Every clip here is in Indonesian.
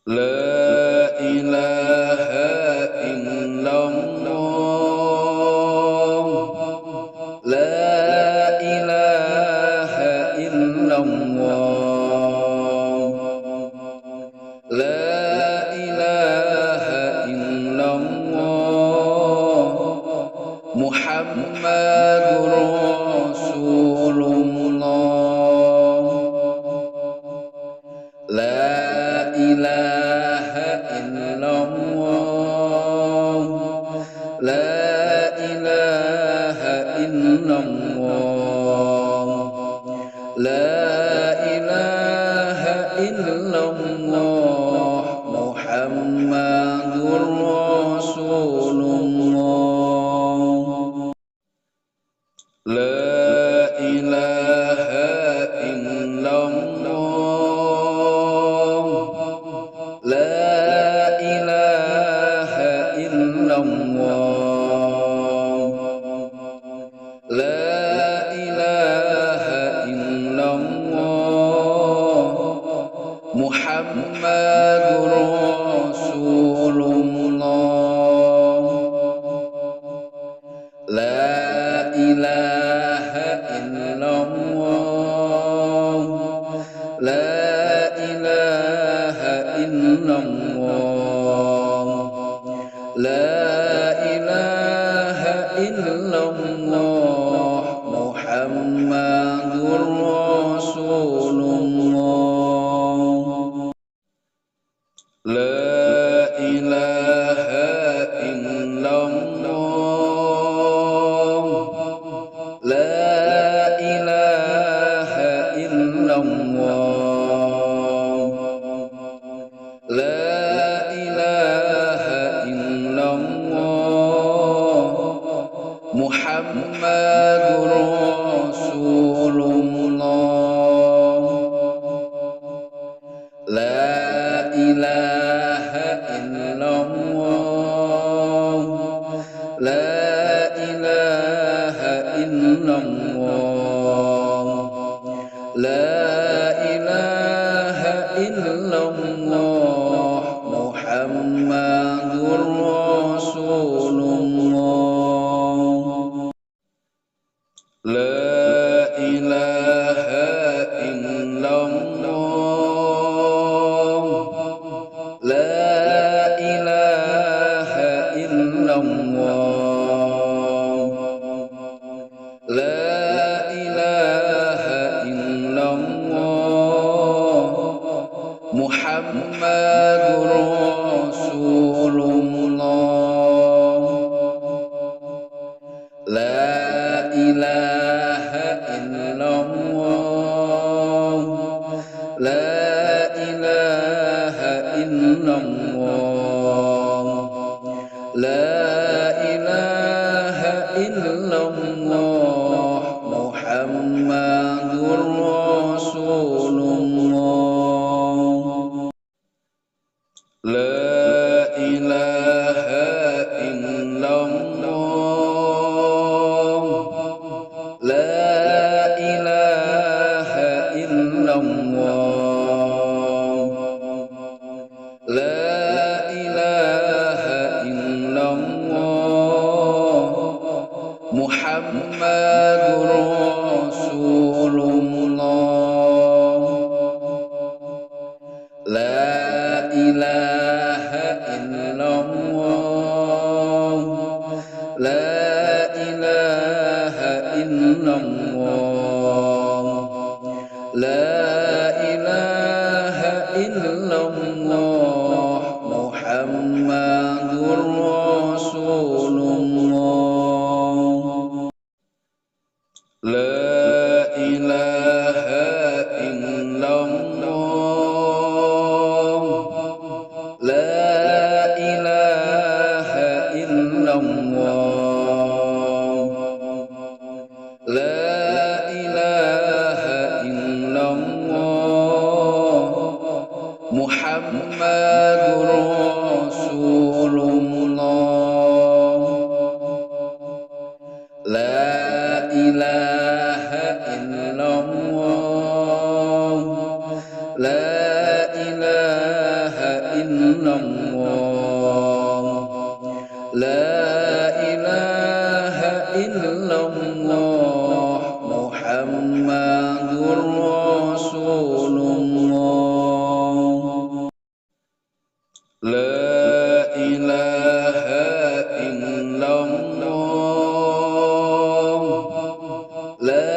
La ilaha illallah. La ilaha illallah. La ilaha illallah. Muhammadur Rasulullah. La ilaha illallah. La ilaha illallah. La ilaha illallah. Muhammadur Rasulullah. La ilaha illallah. La ilaha illallah. La ilaha illallah. Muhammadur Rasulullah. La ilaha illallah. La ilaha illallah. La ilaha illallah. Muhammadur Rasulullah. La ilaha illallah. La ilaha illallah. La ilaha illallah. Muhammadur Rasulullah. La ilaha illallah. La ilaha illallah. La ilaha illallah. Muhammadur Rasulullah. La ilaha illallah. La ilaha illallah. La ilaha illallah. Muhammadur Rasulullah. La ilaha illallah. La ilaha illallah. La ilaha illallah. Muhammadur Rasulullah. La ilaha illallah. La ilaha illallah. La ilaha illallah. Muhammadur Rasulullah. La ilaha illallah. La ilaha illallah. La ilaha illallah. Muhammadur Rasulullah. La ilaha illallah. La ilaha illallah. La ilaha illallah. Muhammadur Rasulullah. La ilaha illallah. La ilaha La ilaha illallah. La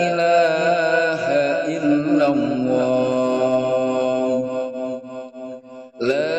ilaha illallah. La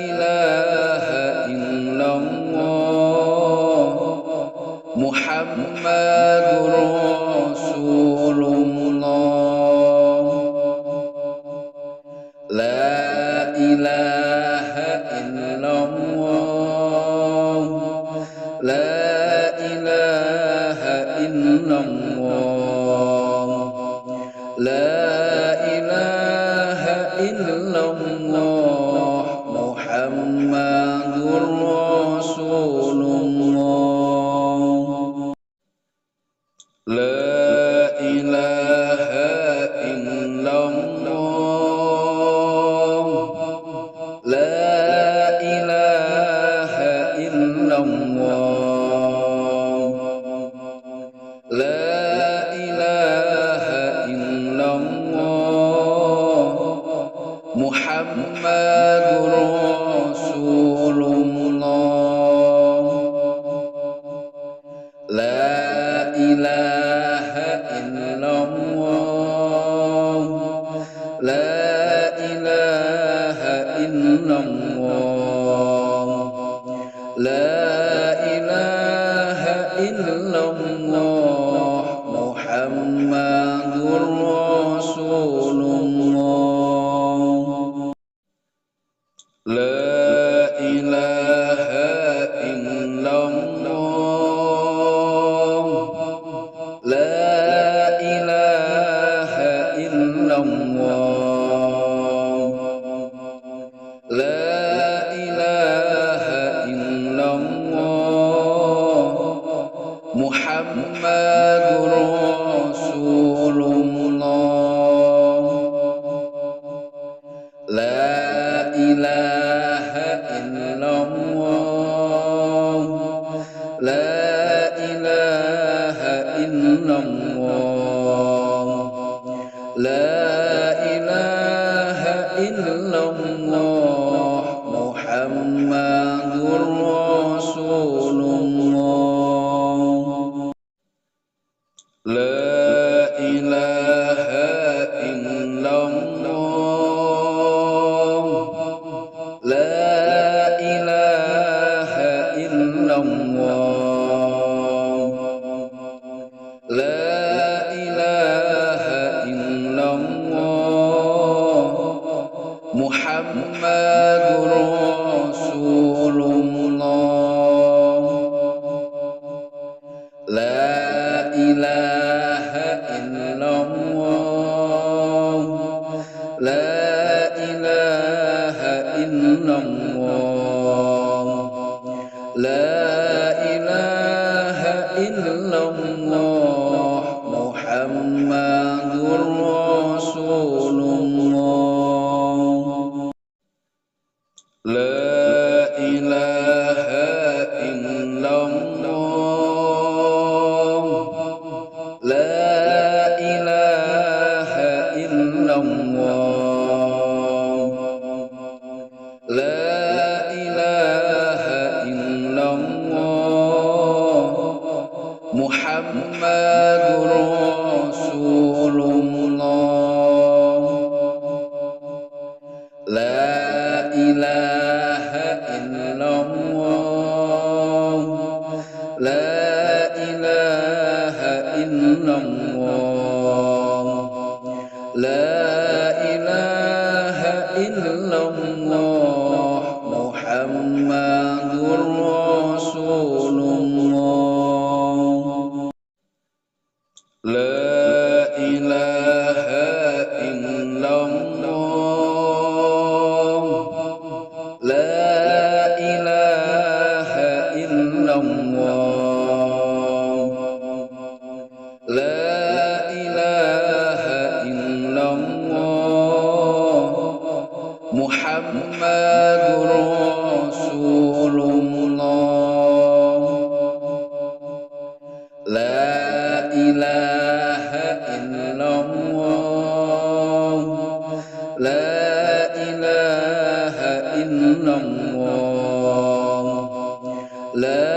ilaha illallah. Muhammadur Rasulullah. La ilaha illallah. La ilaha illallah. La ilaha illallah. Muhammadur Rasulullah. La ilaha illallah. La ilaha illallah. La ilaha illallah. Muhammadur Rasulullah. La ilaha illallah. La ilaha illallah. La ilaha illallah. Muhammadur Rasulullah. La ilaha illallah. La ilaha illallah. La ilaha illallah. Muhammadur Rasulullah. La ilaha illallah. La ilaha illallah. La ilaha illallah. Muhammadur Rasulullah. La ilaha illallah. La ilaha illallah. La ilaha illallah. Muhammadur Rasulullah. La ilaha illallah. La ilaha illallah. La ilaha illallah. Muhammadur Rasulullah. La ilaha illallah. La ilaha illallah. La ilaha illallah. Muhammadur Rasulullah. La ilaha illallah. La ilaha illallah. La ilaha illallah. Muhammadur Rasulullah. La ilaha illallah. La ilaha illallah. La ilaha illallah. Muhammadur Rasulullah. La ilaha illallah. La ilaha illallah. illallah, la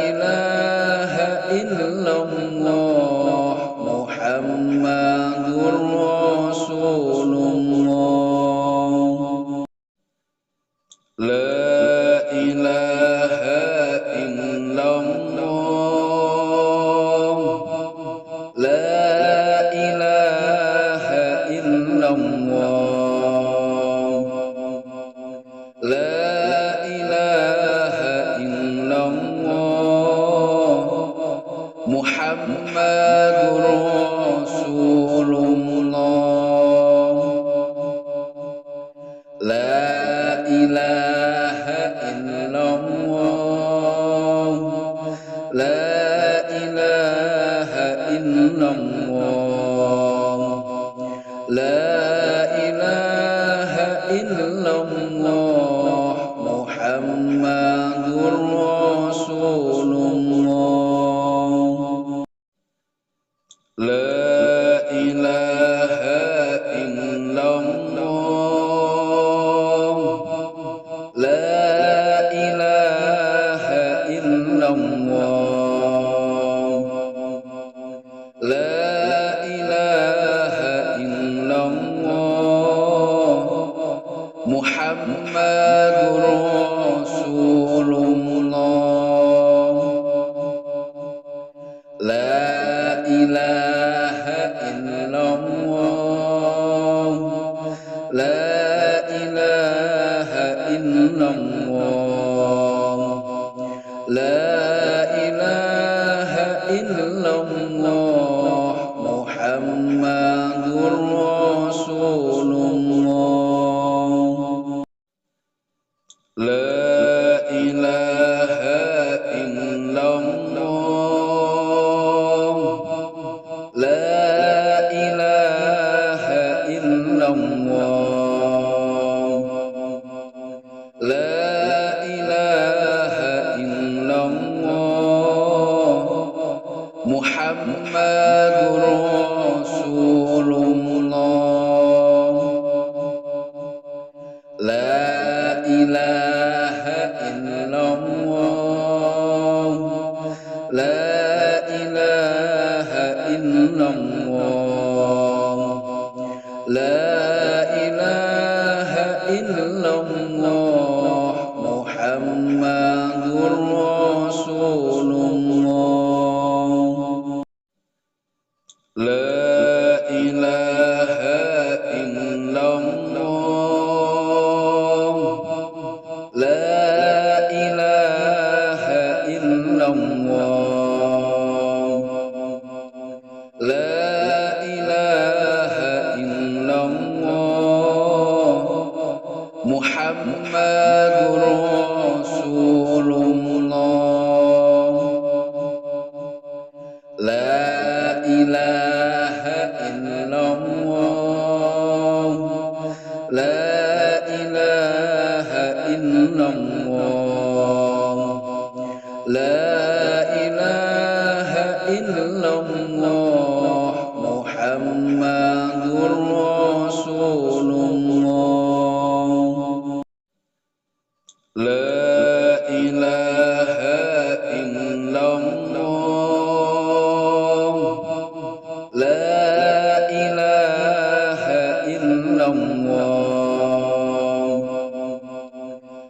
ilaha illallah, Muhammadur Rasulullah, la ilaha illallah, la ilaha illallah, la ilaha illallah, Muhammadur Rasulullah, la ilaha illallah, la ilaha illallah, la ilaha illallah, Muhammadur Rasulullah, la ilaha illallah, la ilaha illallah, la ilaha illallah, Muhammadur Rasulullah, la ilaha illallah, la ilaha illallah, la ilaha illallah, Muhammadur Rasulullah, la ilaha illallah, la ilaha illallah, la ilaha illallah, Muhammadur Rasulullah, la ilaha illallah, la ilaha illallah, la ilaha illallah, Muhammadur Rasulullah, la ilaha illallah, la ilaha illallah, la ilaha illallah, Muhammadur Rasulullah, la ilaha illallah, la ilaha illallah, la ilaha illallah, Muhammadur Rasulullah, la ilaha illallah, la ilaha illallah,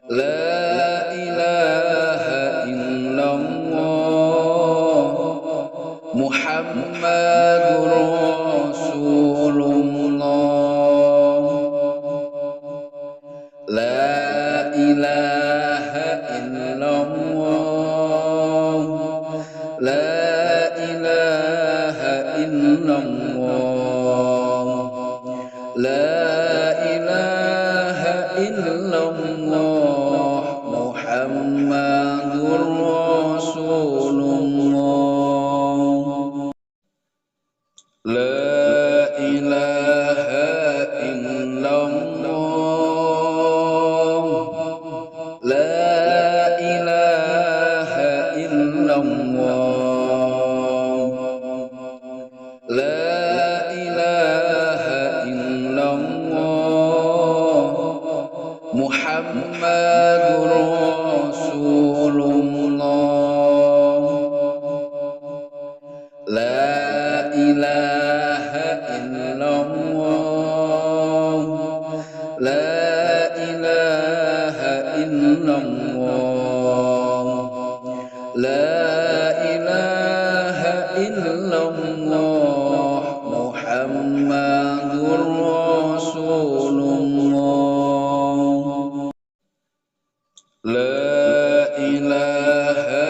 la ilaha illallah, Muhammadur Rasulullah, la ilaha illallah, la ilaha illallah, la ilaha illallah, Muhammadur Rasulullah, la ilaha illallah, la ilaha illallah, la ilaha illallah, illallah, la ilaha illallah, Muhammadur Rasulullah, la ilaha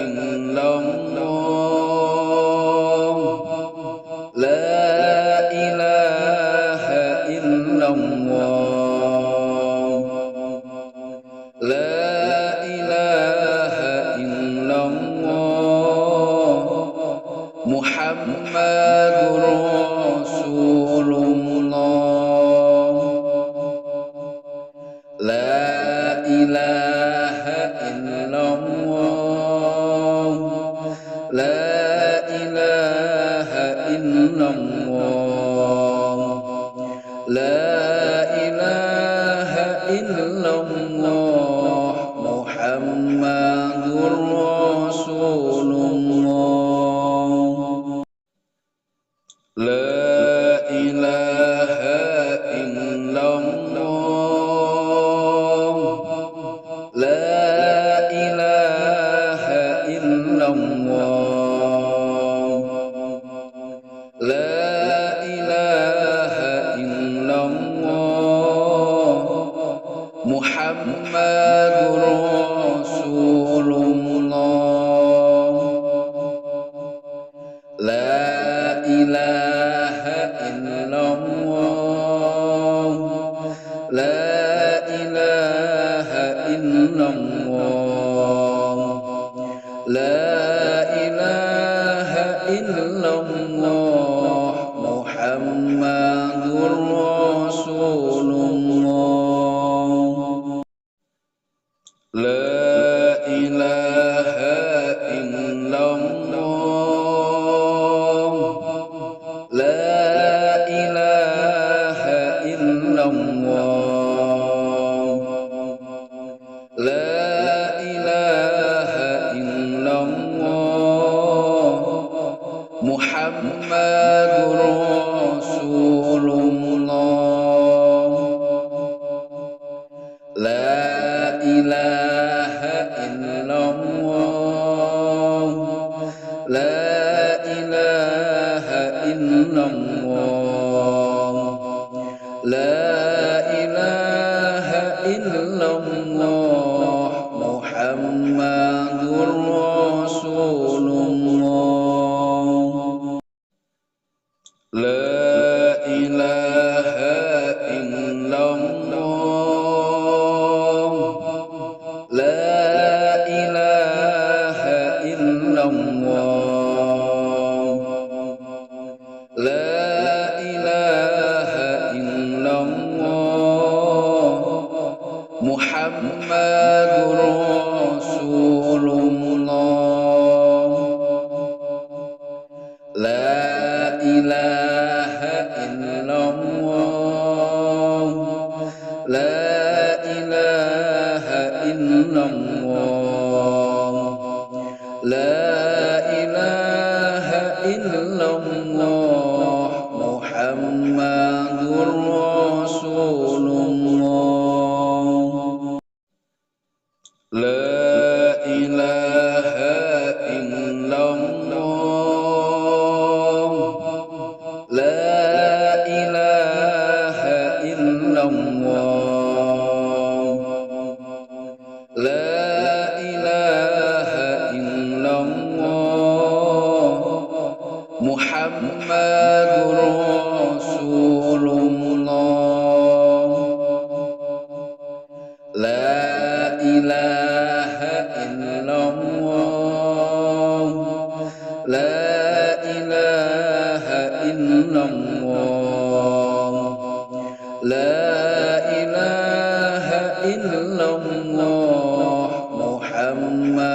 illallah, la ilaha illallah, la ilaha illallah, Muhammadur Rasulullah, la ilaha illallah, la ilaha illallah, la ilaha illallah, Muhammadur Rasulullah, la ilaha illallah, la ilaha illallah, la ilaha illallah, Muhammadur Rasulullah, la ilaha illallah, la ilaha illallah, la ilaha illallah, Muhammadur Rasulullah, la ilaha illallah, la ilaha illallah, la ilaha illallah, Muhammadur Rasulullah, la ilaha illallah, la ilaha illallah, la ilaha illallah, Muhammadur Rasulullah, la ilaha illallah, la ilaha illallah, la ilaha illallah, Muhammadur Rasulullah, la ilaha illallah, la ilaha illallah, la ilaha illallah, Muhammadur Rasulullah, la ilaha illallah, la ilaha illallah, la ilaha illallah, Muhammadur Rasulullah, la ilaha illallah, la ilaha illallah, la ilaha illallah, Muhammad